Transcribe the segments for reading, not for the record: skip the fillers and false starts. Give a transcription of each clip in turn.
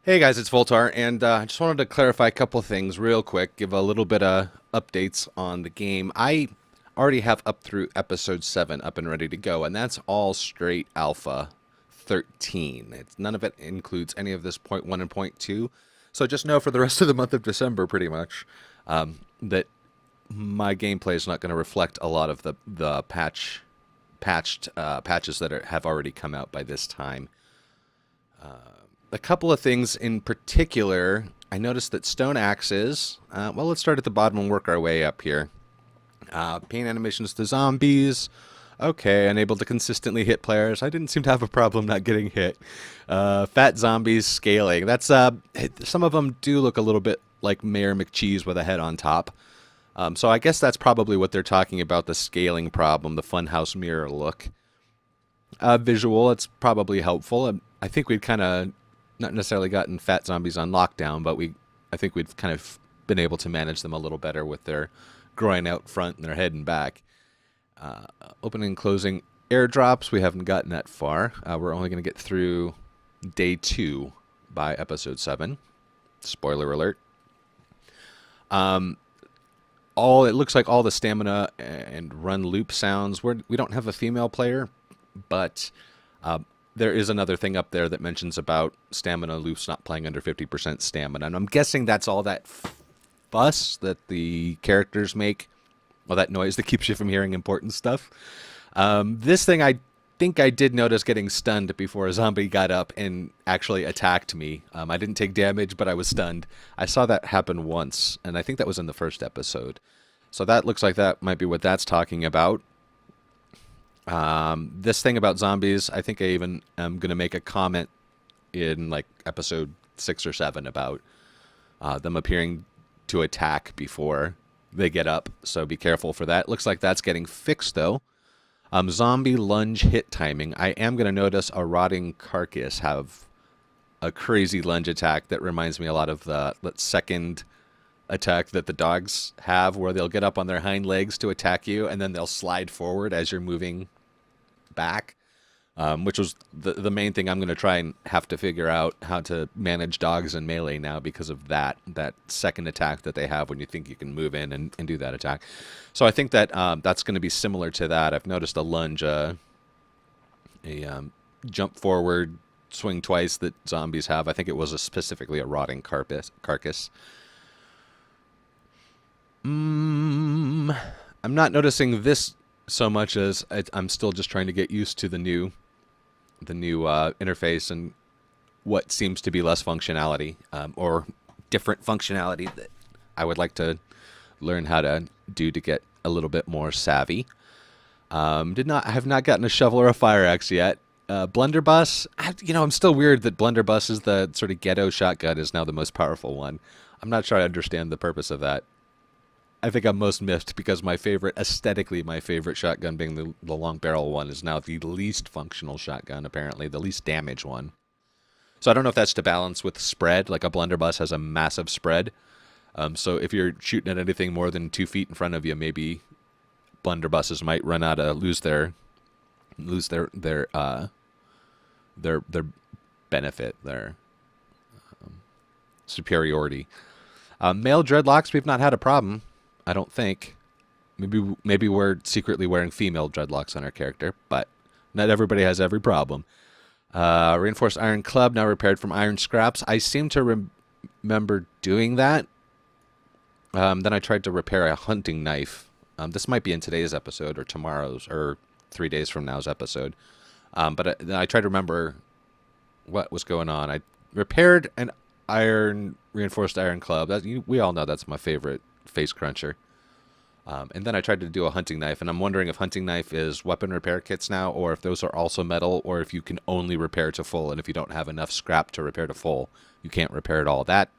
Hey guys, it's Voltar, and I just wanted to clarify a couple of things real quick, give a little bit of updates on the game. I already have up through episode 7 up and ready to go, and that's all straight alpha 13. None of it includes any of this point 1 and point 2. So just know for the rest of the month of December, pretty much, that my gameplay is not going to reflect a lot of the patches that have already come out by this time. A couple of things in particular. I noticed that stone axes, well, let's start at the bottom and work our way up here. Paint animations to zombies. Okay, unable to consistently hit players. I didn't seem to have a problem not getting hit. Fat zombies scaling. That's some of them do look a little bit like Mayor McCheese with a head on top. So I guess that's probably what they're talking about, the scaling problem, the funhouse mirror look. Visual, it's probably helpful. I think we'd kind of not necessarily gotten fat zombies on lockdown, but I think we've kind of been able to manage them a little better with their groin out front and their head and back. Opening and closing airdrops, we haven't gotten that far. We're only going to get through day 2 by episode 7. Spoiler alert. It looks like all the stamina and run loop sounds. We don't have a female player, but there is another thing up there that mentions about stamina loops not playing under 50% stamina. And I'm guessing that's all that fuss that the characters make. Well, that noise that keeps you from hearing important stuff. This thing, I think I did notice getting stunned before a zombie got up and actually attacked me. I didn't take damage, but I was stunned. I saw that happen once, and I think that was in the first episode. So that looks like that might be what that's talking about. This thing about zombies, I think I even am going to make a comment in like episode 6 or 7 about them appearing to attack before they get up. So be careful for that. Looks like that's getting fixed though. Zombie lunge hit timing. I am going to notice a rotting carcass have a crazy lunge attack that reminds me a lot of the second attack that the dogs have, where they'll get up on their hind legs to attack you and then they'll slide forward as you're moving back, which was the main thing I'm going to try and have to figure out how to manage dogs in melee now because of that second attack that they have when you think you can move in and do that attack. So I think that that's going to be similar to that. I've noticed a lunge, jump forward, swing twice that zombies have. I think it was specifically a rotting carcass. I'm not noticing this so much as I'm still just trying to get used to the new interface and what seems to be less functionality, or different functionality that I would like to learn how to do to get a little bit more savvy. I have not gotten a shovel or a fire axe yet. Blunderbuss, I'm still weird that Blunderbuss is the sort of ghetto shotgun is now the most powerful one. I'm not sure I understand the purpose of that. I think I'm most miffed because aesthetically, my favorite shotgun being the long barrel one is now the least functional shotgun, apparently, the least damage one. So I don't know if that's to balance with spread, like a blunderbuss has a massive spread. So if you're shooting at anything more than 2 feet in front of you, maybe blunderbusses might lose their benefit, their superiority. Male dreadlocks, we've not had a problem. I don't think. Maybe we're secretly wearing female dreadlocks on our character, but not everybody has every problem. Reinforced iron club, now repaired from iron scraps. I seem to remember doing that. Then I tried to repair a hunting knife. This might be in today's episode or tomorrow's or 3 days from now's episode. But I tried to remember what was going on. I repaired an reinforced iron club. We all know that's my favorite face cruncher. And then I tried to do a hunting knife, and I'm wondering if hunting knife is weapon repair kits now, or if those are also metal, or if you can only repair to full, and if you don't have enough scrap to repair to full, you can't repair it all. That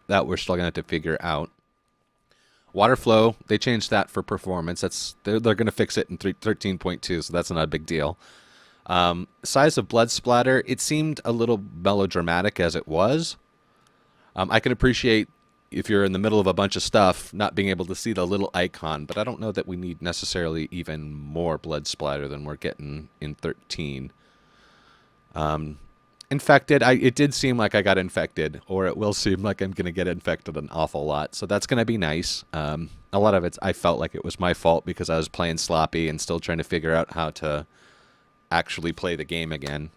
we're still going to have to figure out. Water flow, they changed that for performance. They're going to fix it in 13.2, so that's not a big deal. Size of blood splatter, it seemed a little melodramatic as it was. I can appreciate if you're in the middle of a bunch of stuff, not being able to see the little icon, but I don't know that we need necessarily even more blood splatter than we're getting in 13. infected. It did seem like I got infected, or it will seem like I'm going to get infected an awful lot. So that's going to be nice. A lot of it, I felt like it was my fault because I was playing sloppy and still trying to figure out how to actually play the game again.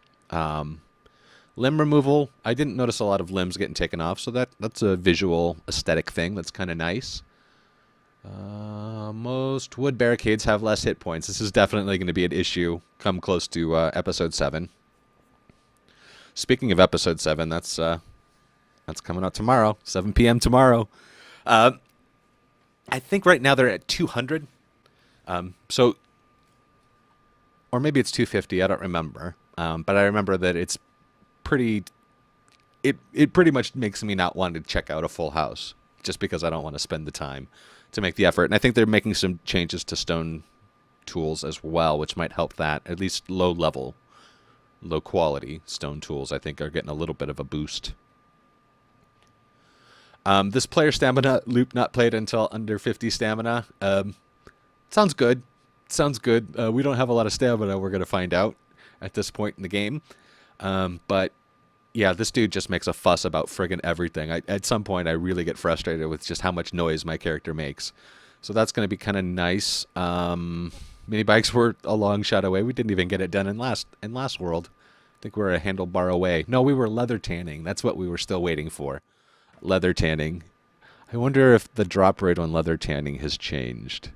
Limb removal, I didn't notice a lot of limbs getting taken off, so that's a visual aesthetic thing that's kind of nice. Most wood barricades have less hit points. This is definitely going to be an issue come close to episode 7. Speaking of episode 7, that's coming out tomorrow, 7 p.m. tomorrow. I think right now they're at 200. So, or maybe it's 250. I don't remember. But I remember that it's pretty. It pretty much makes me not want to check out a full house just because I don't want to spend the time to make the effort. And I think they're making some changes to stone tools as well, which might help that. At least low quality stone tools, I think, are getting a little bit of a boost. This player stamina loop not played until under 50 stamina. Sounds good. Sounds good. We don't have a lot of stamina, we're going to find out at this point in the game. But yeah, this dude just makes a fuss about friggin' everything. At some point, I really get frustrated with just how much noise my character makes. So that's going to be kind of nice. Mini bikes were a long shot away. We didn't even get it done in last world. I think we were a handlebar away. No, we were leather tanning. That's what we were still waiting for. Leather tanning. I wonder if the drop rate on leather tanning has changed.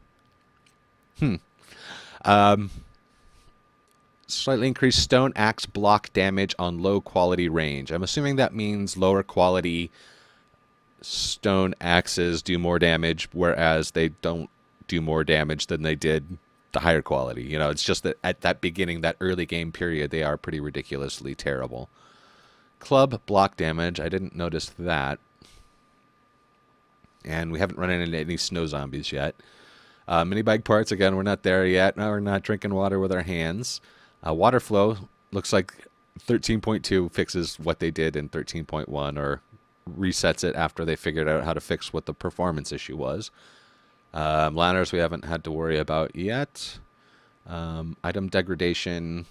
Slightly increased stone axe block damage on low quality range. I'm assuming that means lower quality stone axes do more damage, whereas they don't do more damage than they did the higher quality. You know, it's just that at that beginning, that early game period, they are pretty ridiculously terrible. Club block damage. I didn't notice that. And we haven't run into any snow zombies yet. Mini bike parts, again, we're not there yet. No, we're not drinking water with our hands. Water flow looks like 13.2 fixes what they did in 13.1 or resets it after they figured out how to fix what the performance issue was. Lanners we haven't had to worry about yet. Item degradation.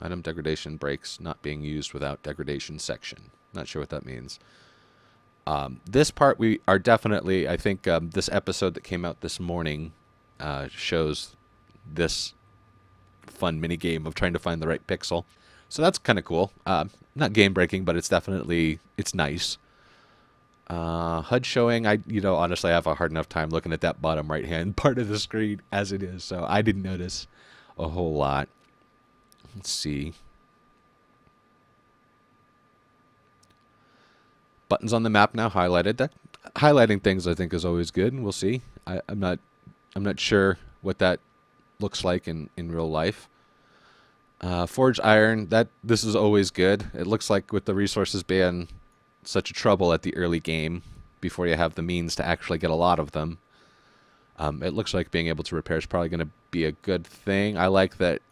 Item degradation breaks not being used without degradation section. Not sure what that means. This part we are definitely, I think this episode that came out this morning shows this fun mini game of trying to find the right pixel. So that's kind of cool. Not game breaking, but it's nice. HUD showing, honestly I have a hard enough time looking at that bottom right hand part of the screen as it is, so I didn't notice a whole lot. Let's see. Buttons on the map now highlighted. Highlighting things I think is always good. We'll see. I'm not sure what that looks like in real life. Forged iron. This is always good. It looks like with the resources being such a trouble at the early game, before you have the means to actually get a lot of them, it looks like being able to repair is probably going to be a good thing. I like that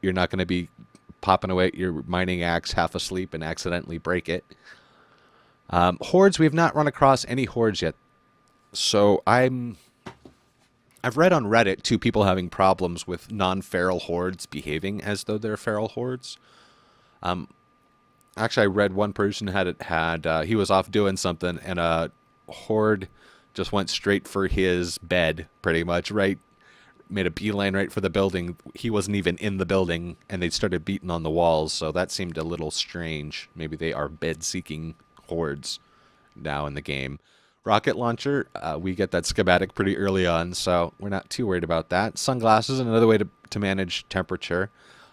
you're not going to be popping away at your mining axe half asleep and accidentally break it. Hordes, we have not run across any hordes yet. So I've read on Reddit 2 people having problems with non-feral hordes behaving as though they're feral hordes. Actually, I read one person he was off doing something and a horde just went straight for his bed, pretty much, right? Made a beeline right for the building. He wasn't even in the building, and they started beating on the walls, so that seemed a little strange. Maybe they are bed-seeking hordes now in the game. Rocket launcher, we get that schematic pretty early on, so we're not too worried about that. Sunglasses, another way to manage temperature.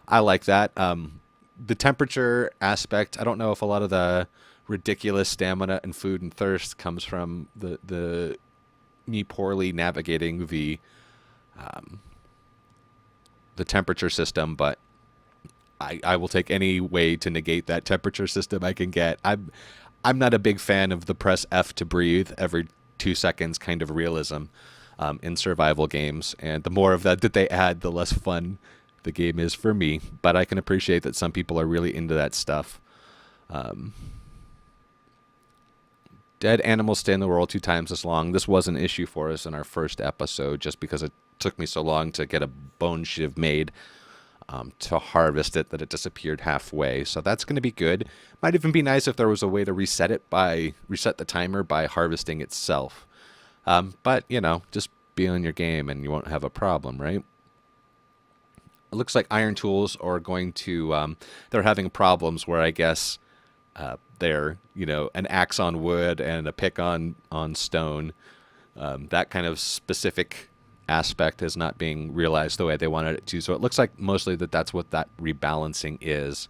I like that. The temperature aspect, I don't know if a lot of the ridiculous stamina and food and thirst comes from the me poorly navigating the temperature system, but I will take any way to negate that temperature system I can get. I'm not a big fan of the press F to breathe every 2 seconds kind of realism in survival games, and the more of that they add, the less fun the game is for me. But I can appreciate that some people are really into that stuff. Dead animals stay in the world 2 times as long. This was an issue for us in our first episode, just because it took me so long to get a bone shiv made. to harvest it that it disappeared halfway. So that's going to be good. Might even be nice if there was a way to reset the timer by harvesting itself. But, just be on your game and you won't have a problem, right? It looks like iron tools are going to, they're having problems where I guess they're, an axe on wood and a pick on stone. That kind of specific aspect is not being realized the way they wanted it to. So it looks like mostly that's what that rebalancing is.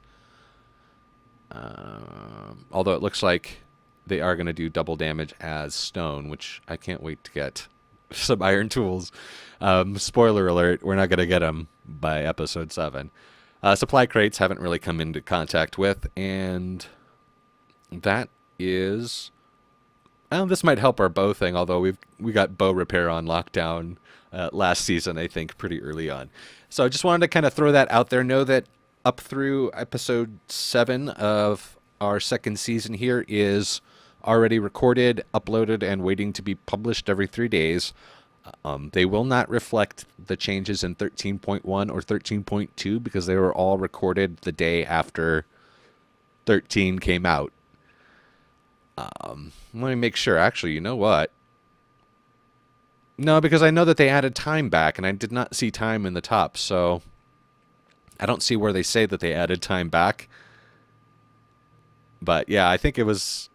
Although it looks like they are going to do double damage as stone, which I can't wait to get some iron tools. Spoiler alert, we're not going to get them by episode 7. Supply crates haven't really come into contact with, and that is... this might help our bow thing, although we got bow repair on lockdown last season, I think, pretty early on. So I just wanted to kind of throw that out there. Know that up through episode 7 of our second season here is already recorded, uploaded, and waiting to be published every 3 days. They will not reflect the changes in 13.1 or 13.2 because they were all recorded the day after 13 came out. Let me make sure. Actually, you know what? No, because I know that they added time back, and I did not see time in the top, so I don't see where they say that they added time back. But yeah, I think it was...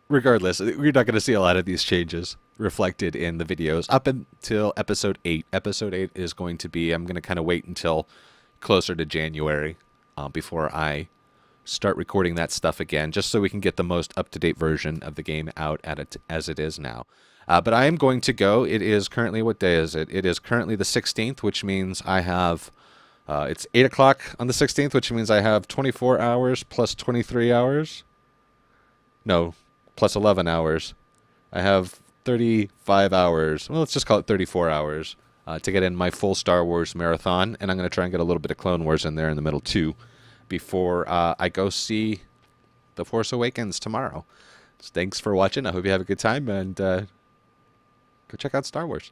Regardless, we're not going to see a lot of these changes reflected in the videos up until episode 8. Episode 8 is going to be... I'm going to kind of wait until closer to January before I start recording that stuff again, just so we can get the most up-to-date version of the game out as it is now. But I am going to go. It is currently... What day is it? It is currently the 16th, which means I have... it's 8 o'clock on the 16th, which means I have 24 hours plus 23 hours. No, plus 11 hours. I have 35 hours. Well, let's just call it 34 hours to get in my full Star Wars marathon. And I'm going to try and get a little bit of Clone Wars in there in the middle, too, before I go see The Force Awakens tomorrow. So thanks for watching. I hope you have a good time, and go check out Star Wars.